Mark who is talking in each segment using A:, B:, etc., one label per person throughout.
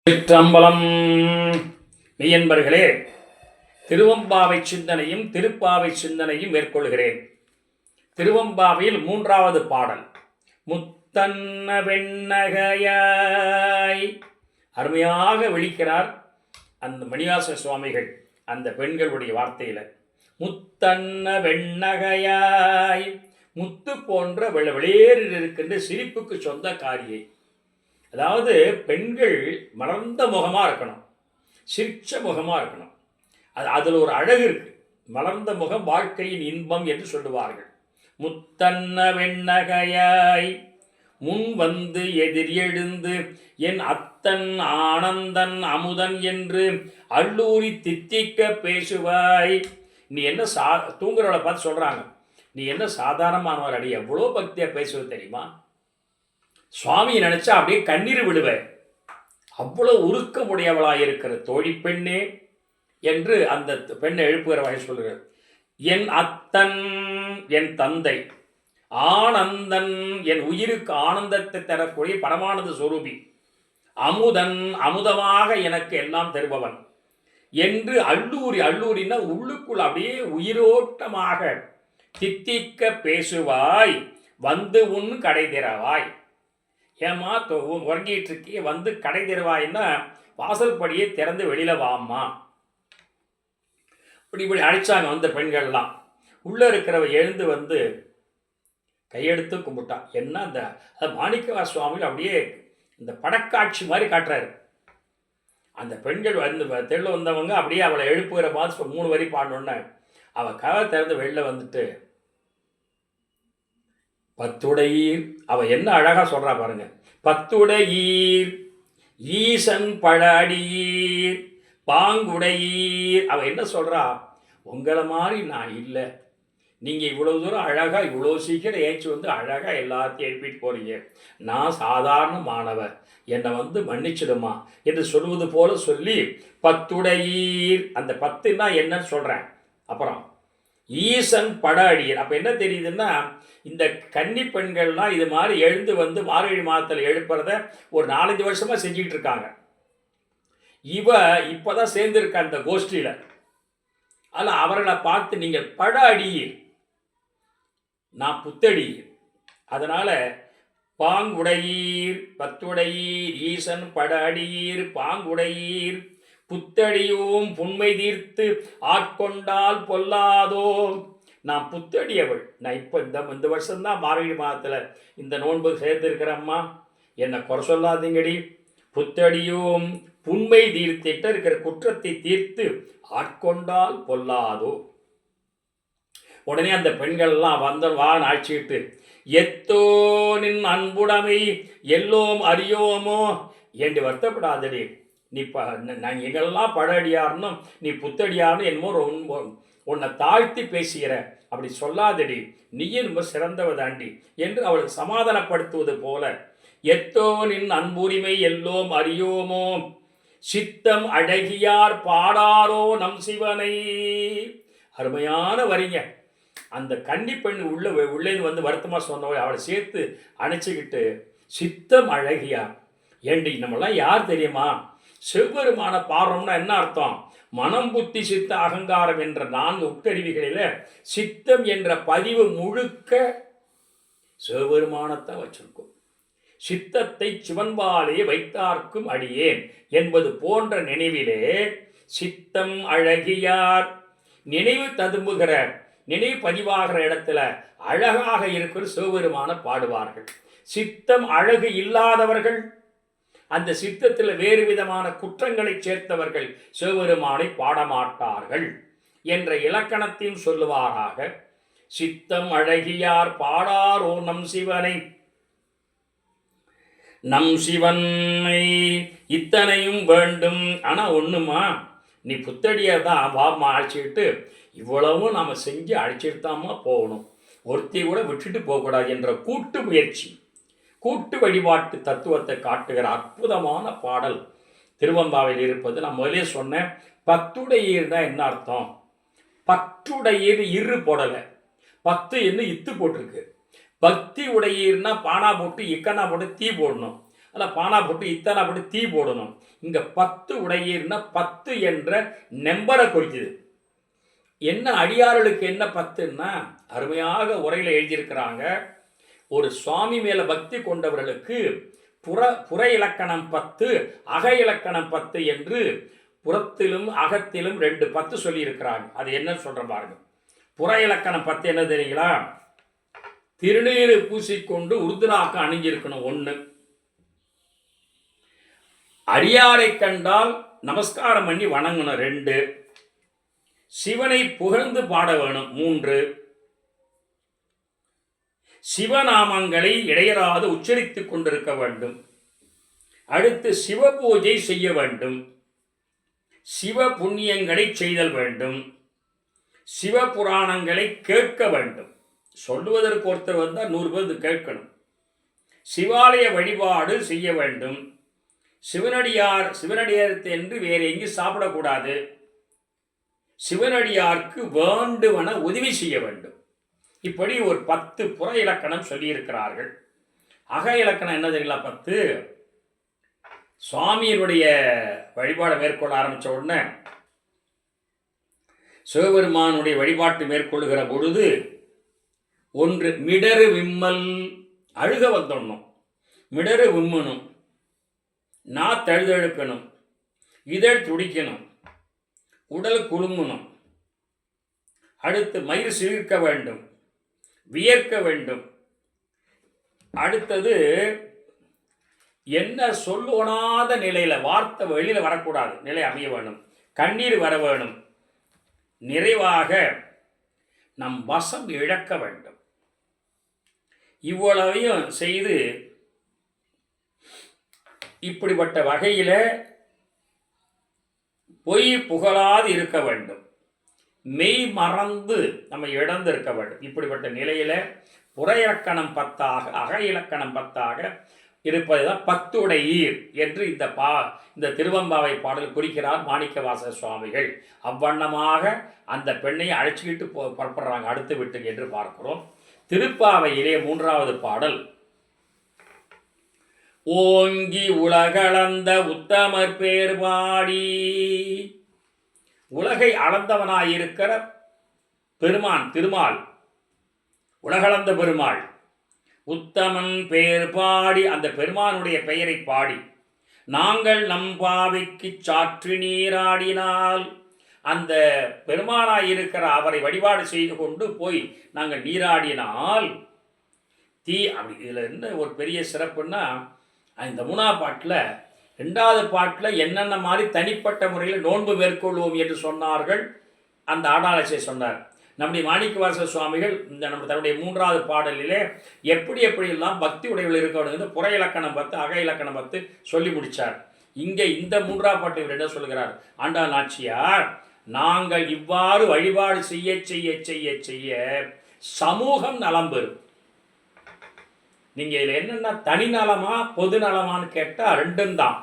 A: சிற்றம்பலம் மெய்யன்பர்களே, திருவம்பாவை சிந்தனையும் திருப்பாவை சிந்தனையும் மேற்கொள்கிறேன். திருவம்பாவையில் 3வது பாடல் முத்தன்ன வெண்ணகையாய் அருமையாக விழிக்கிறார் அந்த மணிவாச சுவாமிகள் அந்த பெண்களுடைய வார்த்தையில். முத்தன்ன வெண்ணகையாய், முத்து போன்ற வெளியேறில் இருக்கின்ற சிரிப்புக்கு சொந்த காரியை. அதாவது பெண்கள் மலர்ந்த முகமாக இருக்கணும், சிரிச்ச முகமாக இருக்கணும். அதில் ஒரு அழகு இருக்கு. மலர்ந்த முகம் வாழ்க்கையின் இன்பம் என்று சொல்லுவார்கள். முத்தன்ன வெண்ணகையாய் முன் வந்து எதிர் எழுந்து என் அத்தன் ஆனந்தன் அமுதன் என்று அள்ளூரி தித்திக்க பேசுவாய். நீ என்ன தூங்குறவளை பார்த்து சொல்கிறாங்க, நீ என்ன சாதாரணமானவர் அடி, எவ்வளோ பக்தியாக பேசுவது தெரியுமா? சுவாமியை நினைச்சா அப்படியே கண்ணீர் விடுவேன், அவ்வளோ உருக்கமுடையவளாக இருக்கிற தோழி பெண்ணே என்று அந்த பெண்ணை எழுப்புகிற வகை சொல்கிறார். என் அத்தன் என் தந்தை, ஆனந்தன் என் உயிருக்கு ஆனந்தத்தை தரக்கூடிய பரமானந்த சொரூபி, அமுதன் அமுதமாக எனக்கு எல்லாம் தருபவன் என்று அள்ளூரின்னா உள்ளுக்குள் அப்படியே உயிரோட்டமாக தித்திக்க பேசுவாய். வந்து உன் கடை திறவாய். ஏமா உறங்கிட்டு இருக்கே, வந்து கடை திறவாயின்னா வாசல் படியே திறந்து வெளியில வாம்மா. இப்படி அழைச்சாங்க வந்த பெண்கள்லாம். உள்ள இருக்கிறவ எழுந்து வந்து கையெடுத்து கும்பிட்டா. என்ன அந்த மாணிக்கவா சுவாமிகள் அப்படியே இந்த படக்காட்சி மாதிரி காட்டுறாரு. அந்த பெண்கள் வந்து தெருவில் வந்தவங்க அப்படியே அவளை எழுப்புகிற மாதிரி 3 வரி பாடணுன்னு அவள் கதை திறந்து வெளில வந்துட்டு பத்துடையீர், அவ என்ன அழகா சொல்றா பாருங்க. பத்துடையீர் ஈசன் பழடியீர் பாங்குடையீர். அவ என்ன சொல்றா, உங்களை மாதிரி நான் இல்லை, நீங்க இவ்வளவு தூரம் அழகா இவ்வளோ சீக்கிரம் ஏச்சு வந்து அழகா எல்லாத்தையும் எழுப்பிட்டு போறீங்க, நான் சாதாரண மாணவர், என்னை வந்து மன்னிச்சிடுமா என்று சொல்வது போல சொல்லி பத்துடையீர், அந்த 10ன்னா என்னன்னு சொல்றேன். அப்புறம் ஈசன் பட அடியர். அப்போ என்ன தெரியுதுன்னா, இந்த கன்னி பெண்கள்லாம் இது மாதிரி எழுந்து வந்து மார்கழி மாதத்தில் எழுப்புறத ஒரு 4-5 வருஷமாக செஞ்சுக்கிட்டு இருக்காங்க. இப்போதான் சேர்ந்துருக்க அந்த கோஷ்டியில். அதில் அவர்களை பார்த்து நீங்கள் பட அடியீர், நான் புத்தடியீர். அதனால் பாங்குடையீர் பத்துடையீர் ஈசன் பட அடியீர் பாங்குடையீர் புத்தடியும் புண்மை தீர்த்து ஆட்கொண்டால் பொல்லாதோ. நான் புத்தடியவள், நான் இப்போ இந்த வருஷம்தான் மார்கழி மாதத்தில் இந்த நோன்பு சேர்த்துருக்கிறம்மா, என்னை குறை சொல்லாதீங்கடி. புத்தடியும் புண்மை தீர்த்திட்ட இருக்கிற குற்றத்தை தீர்த்து ஆட்கொண்டால் பொல்லாதோ. உடனே அந்த பெண்கள்லாம் வான்னு ஆட்சிட்டு, எத்தோனின் அன்புடைமை எல்லோம் அறியோமோ என்று வருத்தப்படாதடி. நீ நான் எங்கெல்லாம் பழடியார்னு நீ புத்தடியார்னு என்னமோ உன்னை தாழ்த்தி பேசுகிற, அப்படி சொல்லாதடி, நீயும் ரொம்ப சிறந்தவ தாண்டி என்று அவளுக்கு சமாதானப்படுத்துவது போல, எத்தோனின் அன்புரிமை எல்லோம் அறியோமோ சித்தம் அழகியார் பாடாரோ நம் சிவனை. அருமையான வரிங்க. அந்த கன்னி பெண் உள்ளேந்து வந்து வருத்தமாக சொன்னவளை அவளை சேர்த்து அணைச்சிக்கிட்டு, சித்தம் அழகியார் ஏண்டி, நம்மளாம் யார் தெரியுமா? செவ்வருமான பாடுறோம்னா என்ன அர்த்தம்? மனம் புத்தி சித்த அகங்காரம் என்ற 4 உட்கருவிகளில் சித்தம் என்ற பதிவு முழுக்க சிவபெருமானத்தான் வச்சிருக்கும். சித்தத்தை சிவன்பாலே வைத்தார்க்கும் அடியேன் என்பது போன்ற நினைவிலே சித்தம் அழகியார், நினைவு ததும்புகிற நினைவு பதிவாகிற இடத்துல அழகாக இருக்கிற சிவபெருமான பாடுவார்கள். சித்தம் அழகு இல்லாதவர்கள், அந்த சித்தத்தில் வேறு விதமான குற்றங்களை சேர்த்தவர்கள் சிவபெருமானை பாடமாட்டார்கள் என்ற இலக்கணத்தையும் சொல்லுவாராக. சித்தம் அழகியார் பாடாரோ நம் சிவனை, நம் சிவனை இத்தனையும் வேண்டும். ஆனால் ஒன்றுமா, நீ புத்தடியாக தான் வாமா அழைச்சிக்கிட்டு இவ்வளவும் நாம் செஞ்சு அழைச்சிட்டுதாம்மா போகணும், ஒருத்தி கூட விட்டுட்டு போகக்கூடாது என்ற கூட்டு முயற்சி, கூட்டு வழிபாட்டு தத்துவத்தை காட்டுகிற அற்புதமான பாடல் திருவம்பாவையில் இருப்பது. நான் முதலே சொன்னேன், பத்துடையீர்னா என்ன அர்த்தம்? பற்றுடையீர் இரு போடலை, 10 இத்து போட்டிருக்கு. பக்தி உடையீர்னா பானா போட்டு இக்கனா போட்டு தீ போடணும். அதில் பானா போட்டு இத்தனை போட்டு தீ போடணும். இங்கே 10 உடையீர்னா 10 என்ற நம்பரை குறிக்குது. என்ன அடியார்களுக்கு என்ன 10ன்னா அருமையாக உரையில் எழுதியிருக்கிறாங்க. ஒரு சுவாமி மேலே பக்தி கொண்டவர்களுக்கு புற இலக்கணம் 10, அக இலக்கணம் 10 என்று புறத்திலும் அகத்திலும் 2 10 சொல்லியிருக்கிறாங்க. அது என்ன சொல்கிற பாருங்க. புற இலக்கணம் 10 என்ன தெரியுங்களா? திருநீறு பூசிக்கொண்டு உருதுராக்க அணிஞ்சிருக்கணும் 1. அடியாரை கண்டால் நமஸ்காரம் பண்ணி வணங்கணும் 2. சிவனை புகழ்ந்து பாட வேணும் 3. சிவநாமங்களை இடையராது உச்சரித்துக் கொண்டிருக்க வேண்டும். அடுத்து சிவ பூஜை செய்ய வேண்டும். சிவ புண்ணியங்களை செய்தல் வேண்டும். சிவ புராணங்களை கேட்க வேண்டும். சொல்லுவதற்கு ஒருத்தர் வந்தால் 100 பேர் கேட்கணும். சிவாலய வழிபாடு செய்ய வேண்டும். சிவனடியார் என்று வேறு எங்கேயும் சாப்பிடக்கூடாது. சிவனடியாருக்கு வேண்டுவன உதவி செய்ய வேண்டும். இப்படி ஒரு 10 புற இலக்கணம் சொல்லியிருக்கிறார்கள். அக இலக்கணம் என்ன தெரியுங்களா? 10 சுவாமியினுடைய வழிபாடை மேற்கொள்ள ஆரம்பித்த உடனே சிவபெருமானுடைய வழிபாட்டு மேற்கொள்ளுகிற பொழுது 1 மிடறு விம்மல், அழுக வந்துடணும். மிடறு விம்மணும், தழுதழுக்கணும், இதழ் துடிக்கணும், உடல் குலுங்கணும். அடுத்து மயிர் சிலிர்க்க வேண்டும், வியர்க்க வேண்டும். அடுத்தது என்ன சொல்லோனாத நிலையில் வார்த்தை வெளியில் வரக்கூடாது, நிலை அமைய வேணும். கண்ணீர் வர வேணும். நிறைவாக நம் வசம் இழக்க வேண்டும். இவ்வளவையும் செய்து இப்படிப்பட்ட வகையில் பொய் புகழாது இருக்க வேண்டும். மெய் மறந்து நம்ம இழந்து இருக்க வேண்டும். இப்படிப்பட்ட நிலையில் புற இலக்கணம் 10ஆக அக இலக்கணம் 10ஆக இருப்பது தான் 10 உடையீர் என்று இந்த திருவம்பாவை பாடல் குறிக்கிறார் மாணிக்கவாசக சுவாமிகள். அவ்வண்ணமாக அந்த பெண்ணை அழைச்சிக்கிட்டு புறப்படுறாங்க அடுத்த வீட்டுக்கு என்று பார்க்கிறோம். திருப்பாவையிலே 3வது பாடல். ஓங்கி உலகளந்த உத்தமர் பேர் பாடி. உலகை அளந்தவனாயிருக்கிற பெருமான் திருமால், உலகளந்த பெருமாள், உத்தமன் பெயர் பாடி, அந்த பெருமானுடைய பெயரை பாடி நாங்கள் நம் பாவைக்கு சாற்று நீராடினால், அந்த பெருமானாயிருக்கிற அவரை வழிபாடு செய்து கொண்டு போய் நாங்கள் நீராடினால் அப்படி. இதில் என்ன ஒரு பெரிய சிறப்புன்னா, இந்த 3ஆவது பாட்டில் 2வது பாட்டில் என்னென்ன மாதிரி தனிப்பட்ட முறையில் நோன்பு மேற்கொள்வோம் என்று சொன்னார்கள். அந்த ஆடாளசை சொன்னார். நம்முடைய மாணிக்கவாசக சுவாமிகள் நம்ம தன்னுடைய 3வது பாடலிலே எப்படியெல்லாம் பக்தி உடையவர்கள் இருக்க வேண்டும், புற இலக்கணம் 10 அக இலக்கணம் 10 சொல்லி முடித்தார். இங்கே இந்த 3வது பாட்டில் என்ன சொல்கிறார் ஆண்டாள் நாச்சியார்? நாங்கள் இவ்வாறு வழிபாடு செய்ய செய்ய செய்ய செய்ய சமூகம் நலம் பெறும். நீங்கள் இதில் என்னென்னா தனிநலமா பொது நலமானு கேட்டால் 2ம் தான்.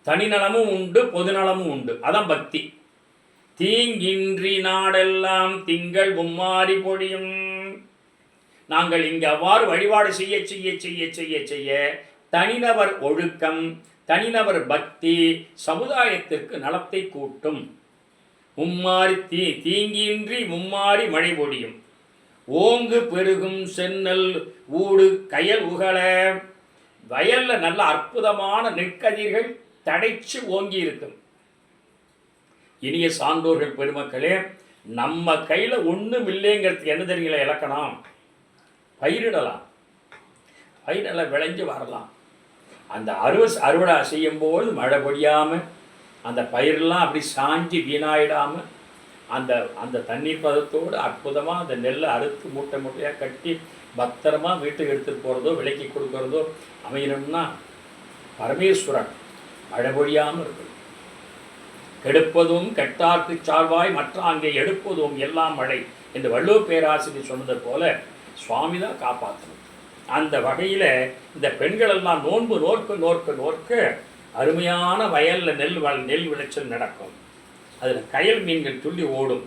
A: தனிநலமும் உண்டு, பொதுநலமும் உண்டு. அதான் பக்தி. தீங்கின்றி நாடெல்லாம் திங்கள் மும்மாறி பொழியும். நாங்கள் இங்கு அவ்வாறு வழிபாடு செய்ய செய்ய செய்ய செய்ய செய்ய தனிநபர் ஒழுக்கம், தனிநபர் பக்தி சமுதாயத்திற்கு நலத்தை கூட்டும். மும்மாறி தீங்கின்றி மும்மாறி மழை பொழியும். ஓங்கு பெருகும் சென்னல் ஊடு கயல் உகல. வயல்ல நல்ல அற்புதமான நெற்கதிர்கள் தடைச்சு ஓங்கி இருக்கும். இனிய சான்றோர்கள் பெருமக்களே, நம்ம கையில் ஒன்றும் இல்லைங்கிறதுக்கு என்ன தெரியுங்களா இலக்கணம்? பயிரிடலாம், பயிரெல்லாம் விளைஞ்சு வரலாம். அந்த அறுவடை செய்யும்போது மழை பொழியாமல் அந்த பயிரெல்லாம் அப்படி சாஞ்சி வீணாயிடாமல் அந்த தண்ணீர் பதத்தோடு அற்புதமாக அந்த நெல்லை அறுத்து மூட்டை மூட்டையாக கட்டி பத்திரமாக வீட்டுக்கு எடுத்துகிட்டு போகிறதோ விலைக்கு கொடுக்கறதோ அமையணும்னா பரமேஸ்வரன் மழை பொழியாமல் இருக்கும். கெடுப்பதும் கெட்டார்க்கு சார்வாய் மற்ற அங்கே எடுப்பதும் எல்லாம் மழை என்று வள்ளுவர் பேராசிரியர் சொன்னது போல சுவாமி தான் காப்பாற்றணும். அந்த வகையில் இந்த பெண்களெல்லாம் நோன்பு நோர்க்க நோர்க்க நோர்க்க அருமையான வயலில் நெல் விளைச்சல் நடக்கும். அதில் கயல் மீன்கள் துள்ளி ஓடும்.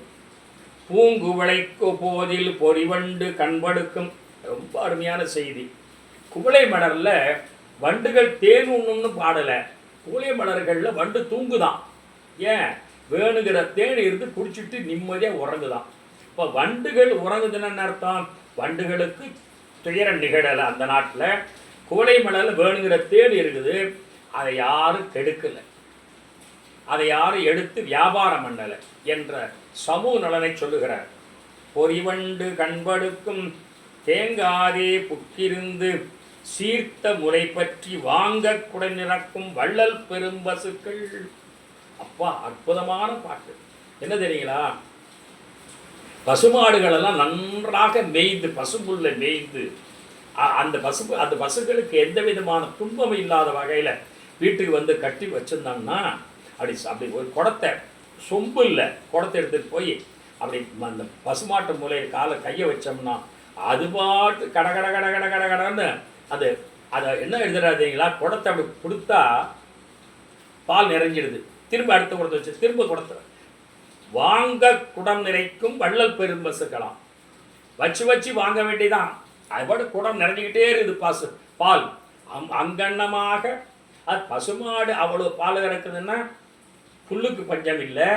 A: பூங்குவளைக்கு போதில் பொறிவண்டு கண்படுக்கும். ரொம்ப அருமையான செய்தி. குவளை மலரில் வண்டுகள் தேன் உண்ணும்னு பாடலை. கூலை மலர்களில் வண்டு தூங்குதான். ஏன்? வேணுங்கிற தேன் இருந்து குடிச்சிட்டு நிம்மதியாக உறங்குதான். இப்போ வண்டுகள் உறங்குதுன்னு அர்த்தம், வண்டுகளுக்கு துயரம் நிகழலை. அந்த நாட்டில் கூலை மலரில் வேணுங்கிற தேன் இருக்குது, அதை யாரும் கெடுக்கலை, அதை யாரும் எடுத்து வியாபாரம் பண்ணலை என்ற சமூக நலனை சொல்லுகிறார். பொறிவண்டு கண்படுக்கும் தேங்காதே புக்கிருந்து சீர்த்த முறை பற்றி வாங்க குடை நிறக்கும் வள்ளல் பெரும்பசுக்கள். அப்பா, அற்புதமான பாட்டு. என்ன தெரியுங்களா? பசுமாடுகளெல்லாம் நன்றாக மேய்ந்து, பசும்புல்லை மேய்ந்து, அந்த பசுக்களுக்கு எந்த விதமான துன்பம் இல்லாத வகையில் வீட்டுக்கு வந்து கட்டி வச்சுருந்தாங்கன்னா, அப்படி ஒரு குடத்தை, சொம்பு இல்லை, குடத்தை எடுத்துகிட்டு போய் அப்படி அந்த பசுமாட்டு மூலையில் காலை கையை வச்சோம்னா அது பாட்டு கட கட கட கட கட கடன்னு அது அதை என்ன எழுதுறாதீங்களா, குடத்தை அப்படி கொடுத்தா பால் நிறைஞ்சிடுது. திரும்ப அடுத்த குடத்தை வச்சு திரும்ப குடத்தை வாங்க குடம் நிறைக்கும் வள்ளல் பெரும்பசுக்கலாம். வச்சு வச்சு வாங்க வேண்டியதான். அதுபாடு குடம் நிறைஞ்சிக்கிட்டே இருக்குது பால். அங்கன்னமாக அது பசுமாடு அவ்வளோ பால் கறக்குதுன்னா புல்லுக்கு பஞ்சம் இல்லை,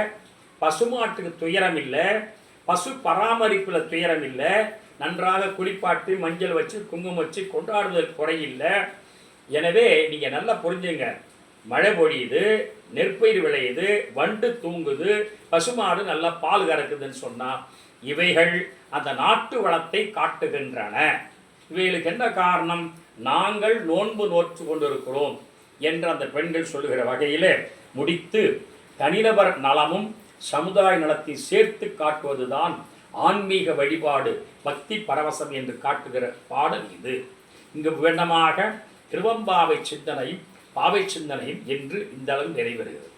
A: பசுமாட்டுக்கு துயரம் இல்லை, பசு பராமரிப்பில் துயரம் இல்லை, நன்றாக குளிப்பாட்டி மஞ்சள் வச்சு குங்குமம் வச்சு கொண்டாடுதல் குறையில்லை. எனவே நீங்கள் நல்லா புரிஞ்சுங்க, மழை பொழியுது, நெற்பயிர் விளையுது, வண்டு தூங்குது, பசுமாடு நல்லா பால் கறக்குதுன்னு சொன்னால் இவைகள் அந்த நாட்டு வளத்தை காட்டுகின்றன. இவைகளுக்கு என்ன காரணம்? நாங்கள் நோன்பு நோற்று கொண்டிருக்கிறோம் என்று அந்த பெண்கள் சொல்லுகிற வகையில் முடித்து தனிநபர் நலமும் சமுதாய நலத்தை சேர்த்து காட்டுவதுதான் ஆன்மீக வழிபாடு, பக்தி பரவசம் என்று காட்டுகிற பாடல் இது. இங்கு வேண்டமாக திருவம்பாவை சிந்தனையும் பாவை சிந்தனையும் என்று இந்த அளவு நிறைவேறுகிறது.